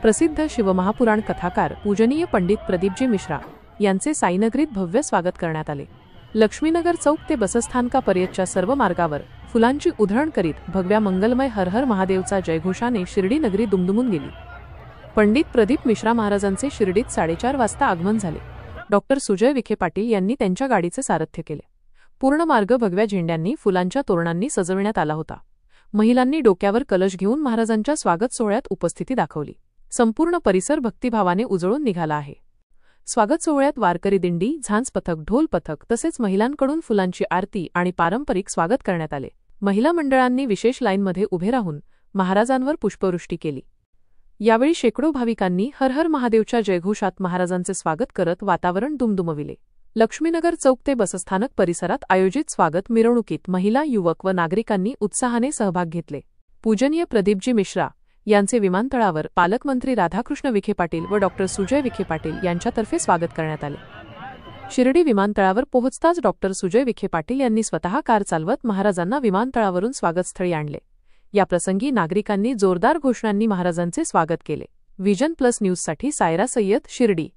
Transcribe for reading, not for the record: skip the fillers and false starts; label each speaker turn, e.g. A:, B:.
A: प्रसिद्ध शिवमहापुराण कथाकार पूजनीय पंडित प्रदीपजी मिश्रा यांचे साईनगरीत भव्य स्वागत करण्यात आले। लक्ष्मीनगर चौक ते बसस्थानकापर्यंतच्या सर्व मार्गावर फुलांची उधळण करीत भगव्या मंगलमय हर हर महादेवचा जयघोषाने शिर्डी नगरी दुमदुमून गेली। पंडित प्रदीप मिश्रा महाराजांचे शिर्डीत 4:30 वाजता आगमन झाले। डॉक्टर सुजय विखे पाटील यांनी त्यांच्या गाडीचे सारथ्य केले। पूर्ण मार्ग भगव्या झेंड्यांनी फुलांच्या तोरणांनी सजवण्यात आला होता। महिलांनी डोक्यावर कलश घेऊन महाराजांच्या स्वागत सोहळ्यात उपस्थिती दाखवली। संपूर्ण परिसर भक्तिभावाने उजळून निघाला आहे। स्वागत सोहळ्यात वारकरी दिंडी, झांज पथक, ढोल पथक तसेच महिलांकडून फुलांची आरती आणि पारंपरिक स्वागत करण्यात आले। महिला मंडळांनी विशेष लाईनमध्ये उभे राहून महाराजांवर पुष्पवृष्टी केली। यावेळी शेकडो भाविकांनी हर हर महादेवच्या जयघोषात महाराजांचे स्वागत करत वातावरण दुमदुमविले। लक्ष्मीनगर चौक ते बसस्थानक परिसरात आयोजित स्वागत मिरवणुकीत महिला, युवक व नागरिकांनी उत्साहाने सहभाग घेतले। पूजनीय प्रदीपजी मिश्रा यांचे विमानतळावर पालकमंत्री राधाकृष्ण विखे पाटील व डॉक्टर सुजय विखे पाटील यांच्यातर्फे स्वागत करण्यात आले। शिर्डी विमानतळावर पोहोचताच डॉक्टर सुजय विखे पाटील यांनी स्वतः कार चालवत महाराजांना विमानतळावरून स्वागतस्थळी आणले। या प्रसंगी नागरिकांनी जोरदार घोषणांनी महाराजांचे स्वागत केले। विजन प्लस न्यूजसाठी सायरा सय्यद, शिर्डी।